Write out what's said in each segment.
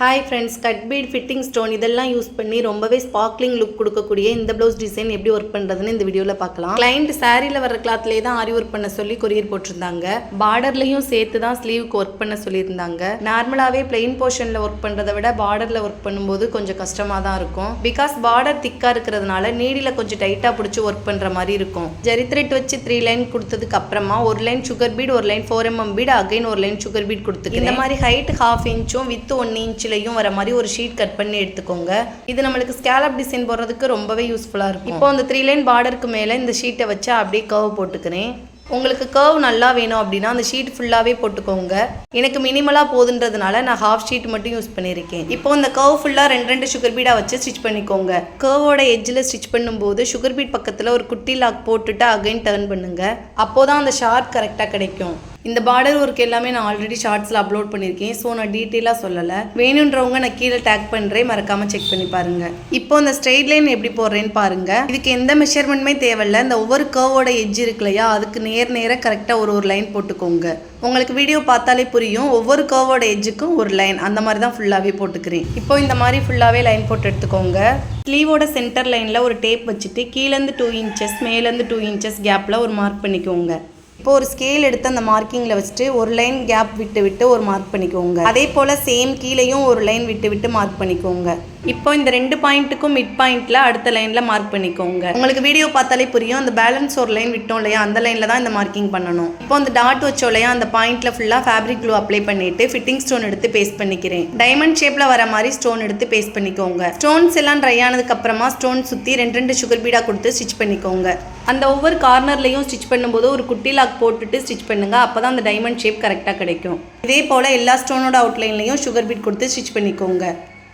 Hi friends, cut bead fitting stone இதெல்லாம் use பண்ணி ரொம்பவே ஸ்பார்க்லிங் லுக் கொடுக்கக்கூடிய இந்த ப்ளவுஸ் டிசைன் எப்படி ஒர்க் பண்ணுறதுன்னு இந்த வீடியோவில் பார்க்கலாம். கிளைண்ட் சாரியில் வர கிளாத்லேயே தான் ஆரி ஒர்க் பண்ண சொல்லி கொரியர் போட்டிருந்தாங்க. பார்டர்லையும் சேர்த்து தான் ஸ்லீவுக்கு ஒர்க் பண்ண சொல்லியிருந்தாங்க. நார்மலாகவே பிளெயின் போர்ஷனில் ஒர்க் பண்ணுறதை விட பார்டரில் ஒர்க் பண்ணும்போது கொஞ்சம் கஷ்டமாக தான் இருக்கும். பிகாஸ் பார்டர் திக்காக இருக்கிறதுனால நீடில் கொஞ்சம் டைட்டாக பிடிச்சி ஒர்க் பண்ணுற மாதிரி இருக்கும். ஜரி த்ரெட் வச்சு 3 லைன் கொடுத்ததுக்கு அப்புறமா ஒரு லைன் சுகர் பீட், ஒரு லைன் 4mm பீட், அகைன் ஒரு லைன் சுகர் பீட் கொடுத்துருக்கு. இந்த மாதிரி ஹைட் 1/2 இன்ச்சும் வித் 1 இன்ச் வர மாதிரி ஒரு ஷீட் கட் பண்ணி எடுத்துக்கோங்க. இது நம்மளுக்கு ஸ்கேலப் டிசைன் போடுறதுக்கு ரொம்பவே யூஸ்ஃபுல்லா இருக்கும். இப்போ அந்த 3 லைன் பார்டருக்கு மேல இந்த ஷீட்டை வச்சு அப்படியே கர்வ் போட்டுக்கிறேன். உங்களுக்கு கர்வ் நல்லா வேணும் அப்படின்னா அந்த ஷீட் ஃபுல்லாகவே போட்டுக்கோங்க. எனக்கு மினிமலாக போதுன்றதுனால நான் ஹாஃப் ஷீட் மட்டும் யூஸ் பண்ணியிருக்கேன். இப்போ இந்த கர்வ் ஃபுல்லாக 2 சுகர் பீடாக வச்சு ஸ்டிச் பண்ணிக்கோங்க. கர்வோட எட்ஜில் ஸ்டிச் பண்ணும்போது சுகர் பீட் பக்கத்தில் ஒரு குட்டி லாக் போட்டுட்டு அகைன் டர்ன் பண்ணுங்க. அப்போதான் அந்த ஷார்ப் கரெக்டாக கிடைக்கும். இந்த பார்டர் ஒர்க் எல்லாமே நான் ஆல்ரெடி ஷார்ட்ஸில் அப்லோட் பண்ணியிருக்கேன். ஸோ நான் டீட்டெயிலாக சொல்லலை. வேணுன்றவங்க நான் கீழே டேக் பண்ணுறேன், மறக்காமல் செக் பண்ணி பாருங்கள். இப்போ இந்த ஸ்ட்ரெயிட் லைன் எப்படி போடுறேன்னு பாருங்கள். இதுக்கு எந்த மெஷர்மெண்ட்டுமே தேவையில்லை. இந்த ஒவ்வொரு கர்வோட எட்ஜ் இருக்கு இல்லையா, அதுக்கு நேராக கரெக்டாக ஒரு லைன் போட்டுக்கோங்க. உங்களுக்கு வீடியோ பார்த்தாலே புரியும். ஒவ்வொரு கர்வோட எட்ஜுக்கும் ஒரு லைன், அந்த மாதிரி தான் ஃபுல்லாகவே போட்டுக்கிறேன். இப்போ இந்த மாதிரி ஃபுல்லாகவே லைன் போட்டு எடுத்துக்கோங்க. ஸ்லீவோட சென்டர் லைனில் ஒரு டேப் வச்சுட்டு கீழேருந்து 2 இன்ச்சஸ் மேலேருந்து 2 இன்ச்சஸ் கேப்பில் ஒரு மார்க் பண்ணிக்கோங்க. இப்போ ஒரு ஸ்கேல் எடுத்து அந்த மார்க்கிங்கில் வச்சுட்டு ஒரு லைன் கேப் விட்டு ஒரு மார்க் பண்ணிக்கோங்க. அதே போல் சேம் கீழேயும் ஒரு லைன் விட்டு மார்க் பண்ணிக்கோங்க. இப்போ இந்த 2 பாயிண்ட்டுக்கும் மிட் பாயிண்ட்ல அடுத்த லைன்ல மார்க் பண்ணிக்கோங்க. உங்களுக்கு வீடியோ பார்த்தாலே புரியும். அந்த பேலன்ஸ் ஒரு லைன் விட்டோம் இல்லையா, அந்த லைன்ல தான் இந்த மார்க்கிங் பண்ணணும். இப்போ அந்த டாட் வச்சோம் இல்லையா, அந்த பாயிண்ட்ல ஃபுல்லா ஃபேப்ரிக் க்ளூ அப்ளை பண்ணிட்டு ஃபிட்டிங் ஸ்டோன் எடுத்து பேஸ்ட் பண்ணிக்கிறேன். டைமண்ட் ஷேப்ல வர மாதிரி ஸ்டோன் எடுத்து பேஸ்ட் பண்ணிக்கோங்க. ஸ்டோன்ஸ் எல்லாம் ட்ரை ஆனதுக்கு அப்புறமா ஸ்டோன் சுத்தி 2 சுகர் பீடா கொடுத்து ஸ்டிச் பண்ணிக்கோங்க. அந்த ஒவ்வொரு கார்னர்லையும் ஸ்டிச் பண்ணும்போது ஒரு குட்டி லாக் போட்டுட்டு ஸ்டிச் பண்ணுங்க. அப்பதான் அந்த டைமண்ட் ஷேப் கரெக்டாக கிடைக்கும். இதே போல எல்லா ஸ்டோனோட அவுட்லைன்லையும் சுகர் பீட் கொடுத்து ஸ்டிச் பண்ணிக்கோங்க.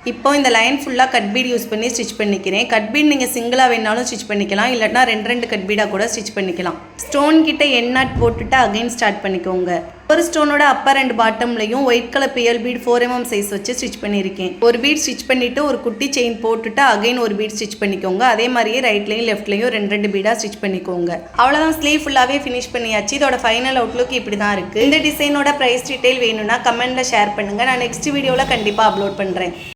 இப்போ இந்த லைன் ஃபுல்லாக கட் பீட் யூஸ் பண்ணி ஸ்டிச் பண்ணிக்கிறேன். கட் பீட் நீங்கள் சிங்கிளாக வேணாலும் ஸ்டிச் பண்ணிக்கலாம், இல்லைனா 2 கட் பீடாக கூட ஸ்டிச் பண்ணிக்கலாம். ஸ்டோன் கிட்ட என் நாட் போட்டுட்டு அகைன் ஸ்டார்ட் பண்ணிக்கோங்க. ஒரு ஸ்டோனோட அப்பர் அண்ட் பாட்டம்லையும் white colour pearl bead 4mm size வச்சு ஸ்டிச் பண்ணியிருக்கேன். ஒரு பீட் ஸ்டிச் பண்ணிவிட்டு ஒரு குட்டி செயின் போட்டுட்டு அகைன் ஒரு பீட் ஸ்டிச் பண்ணிக்கோங்க. அதே மாதிரியே ரைட்லையும் லெஃப்ட்லையும் 2 பீடாக ஸ்டிச் பண்ணிக்கோங்க. அவ்வளோதான், ஸ்லீவ் ஃபுல்லாகவே ஃபினிஷ் பண்ணியாச்சு. இதோட ஃபைனல் அவுட்லுக் இப்படி தான் இருக்குது. இந்த டிசைனோட ப்ரைஸ் டீட்டெயில் வேணும்னா கமெண்ட்டில் ஷேர் பண்ணுங்கள். நான் நெக்ஸ்ட் வீடியோவில் கண்டிப்பாக அப்லோட் பண்ணுறேன்.